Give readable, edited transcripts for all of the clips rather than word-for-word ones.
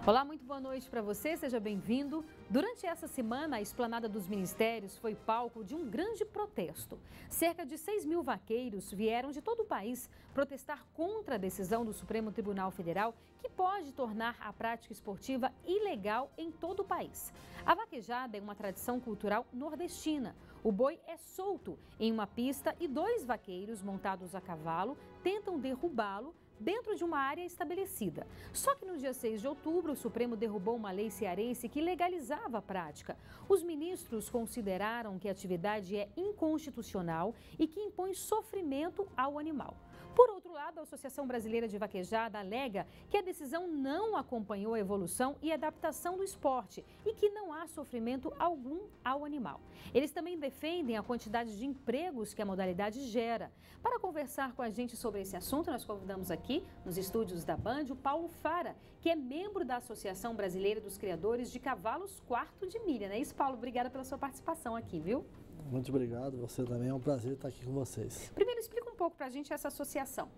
Olá, muito boa noite para você, seja bem-vindo. Durante essa semana, a Esplanada dos Ministérios foi palco de um grande protesto. Cerca de 6 mil vaqueiros vieram de todo o país protestar contra a decisão do Supremo Tribunal Federal que pode tornar a prática esportiva ilegal em todo o país. A vaquejada é uma tradição cultural nordestina. O boi é solto em uma pista e 2 vaqueiros montados a cavalo tentam derrubá-lo dentro de uma área estabelecida. Só que no dia 6 de outubro, o Supremo derrubou uma lei cearense que legalizava a prática. Os ministros consideraram que a atividade é inconstitucional e que impõe sofrimento ao animal. Por outro lado, a Associação Brasileira de Vaquejada alega que a decisão não acompanhou a evolução e adaptação do esporte e que não há sofrimento algum ao animal. Eles também defendem a quantidade de empregos que a modalidade gera. Para conversar com a gente sobre esse assunto, nós convidamos aqui, nos estúdios da Band, o Paulo Fara, que é membro da Associação Brasileira dos Criadores de Cavalos Quarto de Milha. Não é isso, Paulo? Obrigada pela sua participação aqui, viu? Muito obrigado, você também, é um prazer estar aqui com vocês. Primeiro, explica um pouco para a gente essa associação.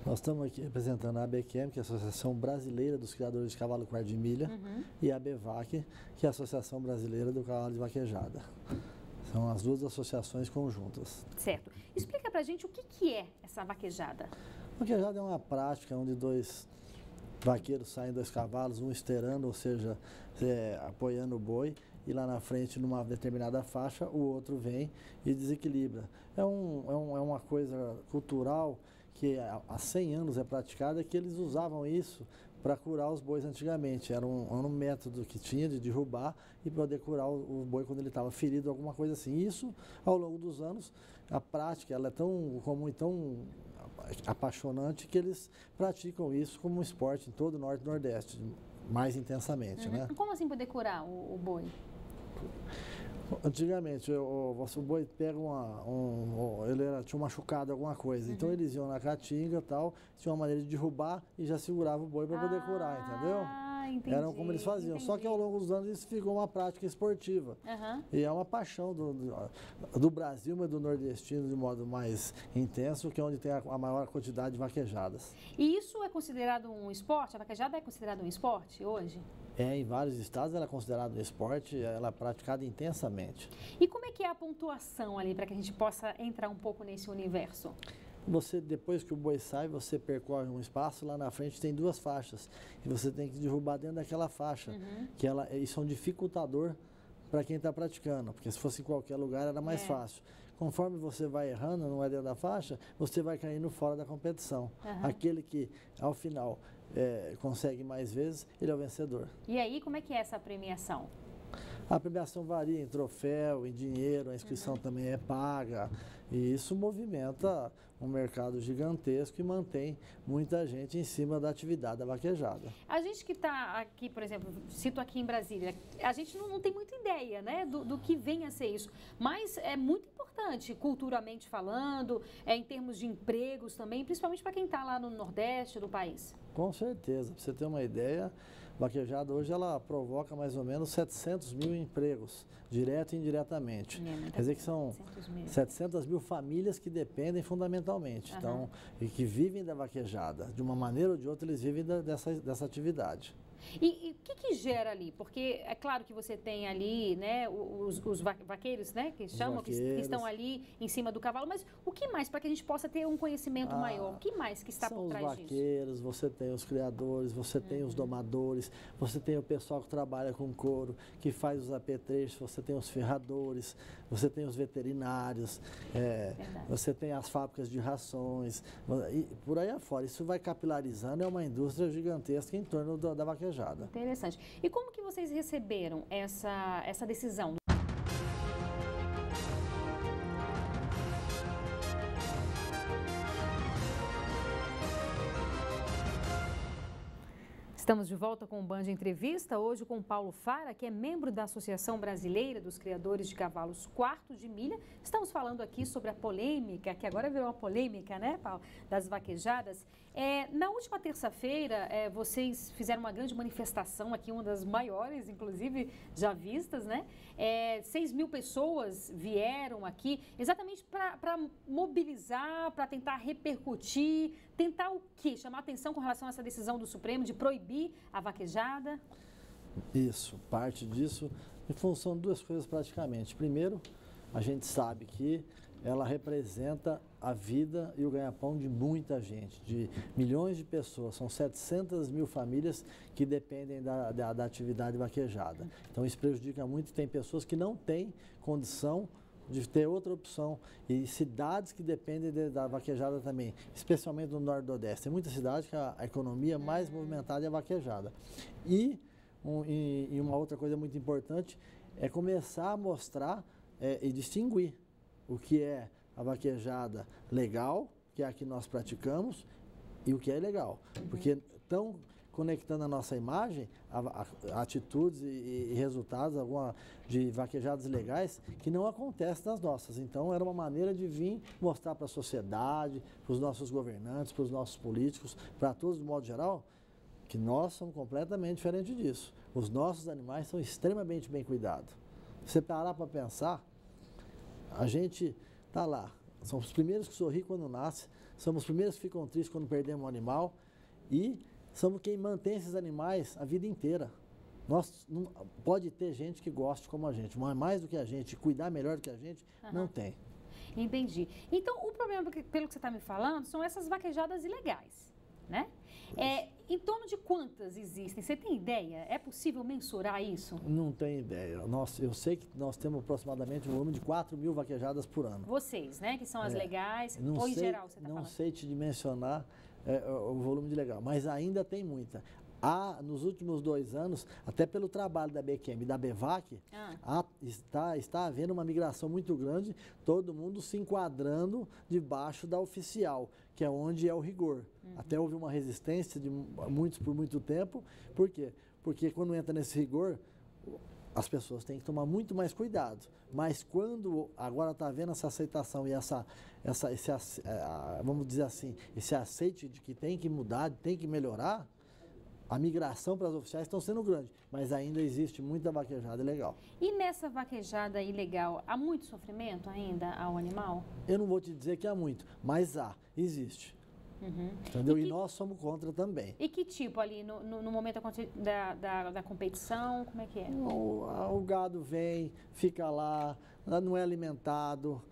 Nós estamos aqui representando a ABQM, que é a Associação Brasileira dos Criadores de Cavalo Quarto de Milha, e a ABVAC, que é a Associação Brasileira do Cavalo de Vaquejada. São as duas associações conjuntas. Certo. Explica pra gente o que é essa vaquejada. Vaquejada é uma prática onde 2 vaqueiros saem 2 cavalos, um esteirando, ou seja, apoiando o boi, e lá na frente, numa determinada faixa, o outro vem e desequilibra. É uma coisa cultural que há 100 anos é praticada, que eles usavam isso para curar os bois antigamente. Era um método que tinha de derrubar e poder curar o boi quando ele estava ferido, alguma coisa assim. Isso, ao longo dos anos, a prática ela é tão comum e tão apaixonante que eles praticam isso como um esporte em todo o Norte e Nordeste, mais intensamente, né? Como assim poder curar o boi? Antigamente, o boi pega tinha machucado alguma coisa, então eles iam na caatinga e tal, tinha uma maneira de derrubar e já segurava o boi para poder curar, entendeu? Entendi, Eram como eles faziam, entendi. Só que ao longo dos anos isso ficou uma prática esportiva. E é uma paixão do Brasil, mas do nordestino de modo mais intenso, que é onde tem a maior quantidade de vaquejadas. E isso é considerado um esporte? A vaquejada é considerada um esporte hoje? Em vários estados ela é considerada um esporte, ela é praticada intensamente. E como é que é a pontuação ali, para que a gente possa entrar um pouco nesse universo? Você, depois que o boi sai, você percorre um espaço, lá na frente tem 2 faixas, e você tem que derrubar dentro daquela faixa, que isso é um dificultador para quem está praticando, porque se fosse em qualquer lugar era mais fácil. Conforme você vai errando, não é dentro da faixa, você vai caindo fora da competição. Aquele que, ao final, consegue mais vezes, ele é o vencedor. E aí, como é que é essa premiação? A premiação varia em troféu, em dinheiro, a inscrição também é paga, e isso movimenta um mercado gigantesco e mantém muita gente em cima da atividade da vaquejada. A gente que está aqui, por exemplo, cito aqui em Brasília, a gente não tem muita ideia, né, do que vem a ser isso, mas é muito importante, culturalmente falando, em termos de empregos também, principalmente para quem está lá no Nordeste do país. Com certeza, para você ter uma ideia, a vaquejada hoje ela provoca mais ou menos 700 mil empregos, direto e indiretamente. Quer dizer que são 700 mil famílias que dependem fundamentalmente, então, e que vivem da vaquejada. De uma maneira ou de outra, eles vivem dessa atividade. E o que gera ali? Porque é claro que você tem ali, né, os vaqueiros, né, que chamam, que estão ali em cima do cavalo, mas o que mais, para que a gente possa ter um conhecimento maior? O que mais que está por trás disso? São os vaqueiros, você tem os criadores, você tem os domadores, você tem o pessoal que trabalha com couro, que faz os apetrechos, você tem os ferradores, você tem os veterinários, você tem as fábricas de rações, e por aí afora. Isso vai capilarizando, é uma indústria gigantesca em torno da vaquejada. Interessante. E como que vocês receberam essa decisão? Estamos de volta com o Band Entrevista, hoje com o Paulo Fara, que é membro da Associação Brasileira dos Criadores de Cavalos Quarto de Milha. Estamos falando aqui sobre a polêmica, que agora virou uma polêmica, né, Paulo, das vaquejadas. Na última terça-feira, vocês fizeram uma grande manifestação aqui, uma das maiores, inclusive, já vistas, né? 6.000 pessoas vieram aqui exatamente para mobilizar, para tentar repercutir, tentar o quê? Chamar atenção com relação a essa decisão do Supremo de proibir a vaquejada? Isso, parte disso em função de duas coisas praticamente. Primeiro, a gente sabe que ela representa a vida e o ganha-pão de muita gente, de milhões de pessoas. São 700 mil famílias que dependem da atividade vaquejada. Então isso prejudica muito. Tem pessoas que não têm condição de ter outra opção. E cidades que dependem da vaquejada também, especialmente no Nordeste. Tem muitas cidades que a economia mais movimentada é a vaquejada. E uma outra coisa muito importante é começar a mostrar e distinguir o que é a vaquejada legal, que é a que nós praticamos, e o que é ilegal. Porque estão conectando a nossa imagem a atitudes e resultados de vaquejadas ilegais que não acontecem nas nossas. Então, era uma maneira de vir mostrar para a sociedade, para os nossos governantes, para os nossos políticos, para todos, de modo geral, que nós somos completamente diferentes disso. Os nossos animais são extremamente bem cuidados. Se você parar para pensar, a gente está lá, somos os primeiros que sorri quando nasce, somos os primeiros que ficam tristes quando perdemos um animal e somos quem mantém esses animais a vida inteira. Pode ter gente que goste como a gente, mas mais do que a gente, cuidar melhor do que a gente, não tem. Entendi. Então, o problema, pelo que você está me falando, são essas vaquejadas ilegais, né? Em torno de quantas existem? Você tem ideia? É possível mensurar isso? Não tenho ideia. Eu sei que nós temos aproximadamente um volume de 4.000 vaquejadas por ano. Vocês, né? Que são as legais, não ou sei, em geral você está falando? Não sei te dimensionar o volume de legal, mas ainda tem muita. Nos últimos 2 anos, até pelo trabalho da BQM e da BEVAC, está havendo uma migração muito grande, todo mundo se enquadrando debaixo da oficial, que é onde é o rigor. Até houve uma resistência de muitos por muito tempo. Por quê? Porque quando entra nesse rigor, as pessoas têm que tomar muito mais cuidado. Mas quando agora está havendo essa aceitação e vamos dizer assim, esse aceite de que tem que mudar, tem que melhorar, a migração para as oficiais estão sendo grande, mas ainda existe muita vaquejada ilegal. E nessa vaquejada ilegal, há muito sofrimento ainda ao animal? Eu não vou te dizer que há muito, mas existe. Entendeu? E nós somos contra também. E que tipo ali, no momento da competição, como é que é? O gado vem, fica lá, não é alimentado,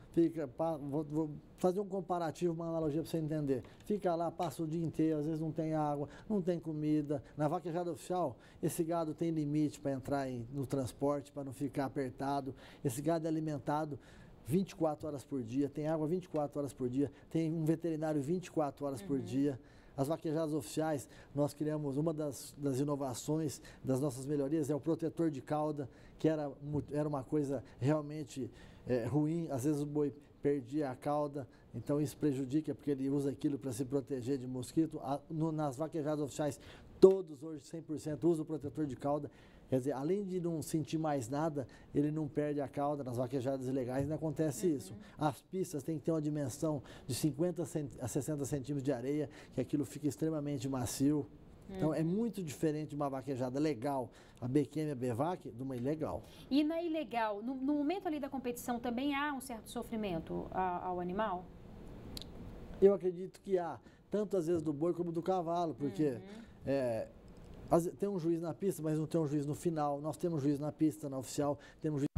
vou fazer um comparativo, uma analogia para você entender. Fica lá, passa o dia inteiro, às vezes não tem água, não tem comida. Na vaquejada oficial, esse gado tem limite para entrar no transporte, para não ficar apertado. Esse gado é alimentado 24 horas por dia, tem água 24 horas por dia, tem um veterinário 24 horas por dia. As vaquejadas oficiais, nós criamos uma das inovações, das nossas melhorias, é o protetor de cauda, que era uma coisa realmente ruim. Às vezes o boi perdia a cauda, então isso prejudica, porque ele usa aquilo para se proteger de mosquito. Nas vaquejadas oficiais, todos hoje 100% usam o protetor de cauda. Quer dizer, além de não sentir mais nada, ele não perde a cauda. Nas vaquejadas ilegais não acontece isso. As pistas têm que ter uma dimensão de 50 a 60 centímetros de areia, que aquilo fica extremamente macio. Então, é muito diferente de uma vaquejada legal, a BQM e a BEVAC, de uma ilegal. E na ilegal, no momento ali da competição, também há um certo sofrimento ao animal? Eu acredito que há, tanto às vezes do boi como do cavalo, porque tem um juiz na pista, mas não tem um juiz no final. Nós temos juiz na pista, na oficial, temos juiz...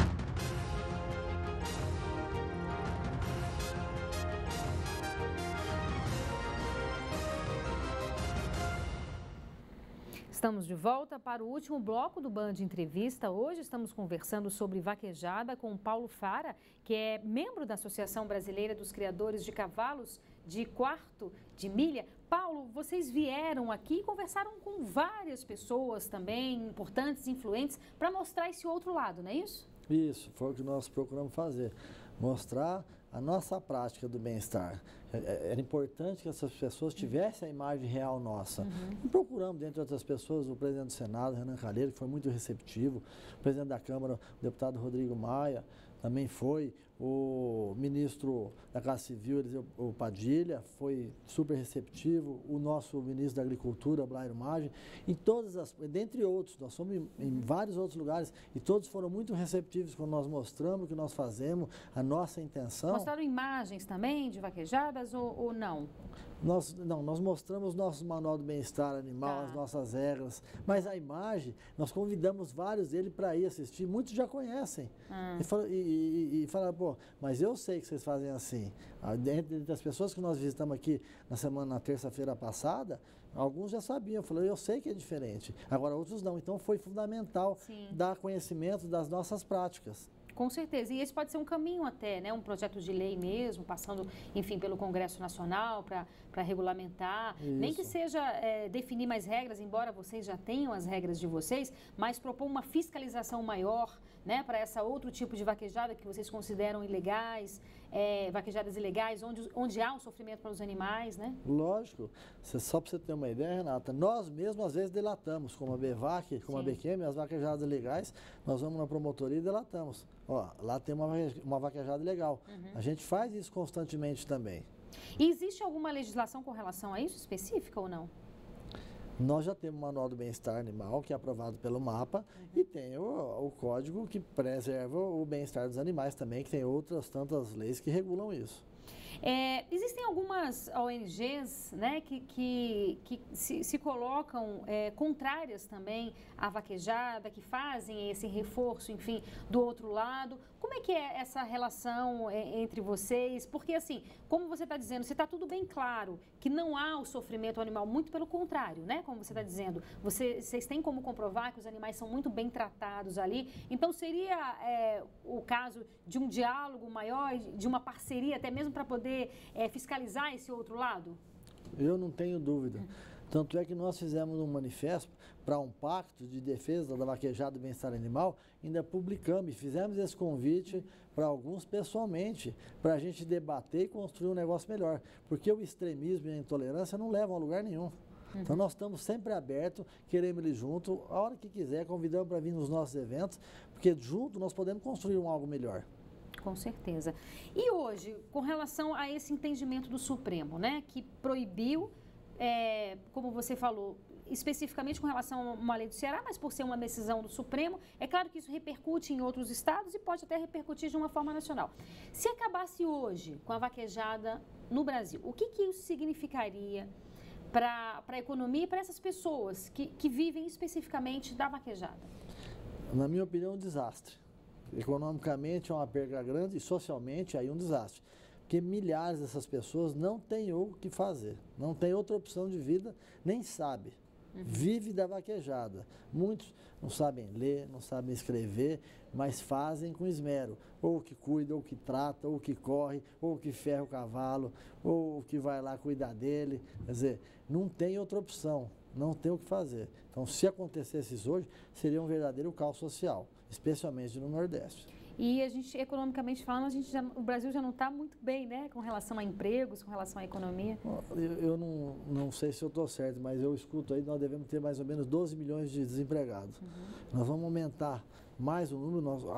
Estamos de volta para o último bloco do Band Entrevista. Hoje estamos conversando sobre vaquejada com o Paulo Fara, que é membro da Associação Brasileira dos Criadores de Cavalos de Quarto de Milha. Paulo, vocês vieram aqui e conversaram com várias pessoas também, importantes, influentes, para mostrar esse outro lado, não é isso? Isso, foi o que nós procuramos fazer. Mostrar a nossa prática do bem-estar. era importante que essas pessoas tivessem a imagem real nossa. E procuramos, dentre outras pessoas, o presidente do Senado, Renan Calheiros, que foi muito receptivo, o presidente da Câmara, o deputado Rodrigo Maia, também foi, o ministro da Casa Civil, o Padilha, foi super receptivo, o nosso ministro da Agricultura, Blairo Maggi, dentre outros, nós fomos em vários outros lugares e todos foram muito receptivos quando nós mostramos o que nós fazemos, a nossa intenção. Mostraram imagens também de vaquejadas ou não? Nós mostramos nosso manual do bem-estar animal, as nossas regras, mas a imagem, nós convidamos vários deles para ir assistir, muitos já conhecem. E falaram, pô, mas eu sei que vocês fazem assim. Entre as pessoas que nós visitamos aqui na terça-feira passada, alguns já sabiam, falaram, eu sei que é diferente. Agora outros não, então foi fundamental dar conhecimento das nossas práticas. Com certeza. E esse pode ser um caminho até, né? Um projeto de lei mesmo, passando, enfim, pelo Congresso Nacional para regulamentar. Isso. Nem que seja definir mais regras, embora vocês já tenham as regras de vocês, mas propor uma fiscalização maior, né? Para essa outro tipo de vaquejada que vocês consideram ilegais, vaquejadas ilegais, onde há um sofrimento para os animais, né? Lógico. Só para você ter uma ideia, Renata, nós mesmos às vezes delatamos, como a BVAC, como a BQM, as vaquejadas ilegais, nós vamos na promotoria e delatamos. Ó, lá tem uma vaquejada legal. A gente faz isso constantemente também. E existe alguma legislação com relação a isso específica ou não? Nós já temos o Manual do Bem-Estar Animal, que é aprovado pelo MAPA, e tem o código que preserva o bem-estar dos animais também, que tem outras tantas leis que regulam isso. Existem algumas ONGs, né, que se colocam contrárias também à vaquejada, que fazem esse reforço, enfim, do outro lado. Como é que é essa relação entre vocês? Porque, assim, como você está dizendo, se está tudo bem claro que não há o sofrimento animal, muito pelo contrário, né? Como você está dizendo, vocês têm como comprovar que os animais são muito bem tratados ali. Então, seria o caso de um diálogo maior, de uma parceria, até mesmo para poder fiscalizar esse outro lado? Eu não tenho dúvida. Tanto é que nós fizemos um manifesto para um pacto de defesa da vaquejada e bem-estar animal, ainda publicamos e fizemos esse convite para alguns pessoalmente, para a gente debater e construir um negócio melhor. Porque o extremismo e a intolerância não levam a lugar nenhum. Então nós estamos sempre abertos, queremos ir junto, a hora que quiser, convidamos para vir nos nossos eventos, porque junto nós podemos construir algo melhor. Com certeza. E hoje, com relação a esse entendimento do Supremo, né, que proibiu, como você falou, especificamente com relação a uma lei do Ceará, mas por ser uma decisão do Supremo, é claro que isso repercute em outros estados e pode até repercutir de uma forma nacional. Se acabasse hoje com a vaquejada no Brasil, o que isso significaria para a economia e para essas pessoas que vivem especificamente da vaquejada? Na minha opinião, um desastre. Economicamente é uma perda grande e socialmente aí um desastre. Porque milhares dessas pessoas não têm o que fazer, não tem outra opção de vida, nem sabe. Vive da vaquejada. Muitos não sabem ler, não sabem escrever, mas fazem com esmero. Ou que cuida, ou que trata, ou que corre, ou que ferra o cavalo, ou que vai lá cuidar dele. Quer dizer, não tem outra opção, não tem o que fazer. Então, se acontecesse isso hoje, seria um verdadeiro caos social, especialmente no Nordeste. E a gente, economicamente falando, o Brasil já não está muito bem, né? Com relação a empregos, com relação à economia. Eu não sei se eu estou certo, mas eu escuto aí, nós devemos ter mais ou menos 12 milhões de desempregados. Nós vamos aumentar mais o número,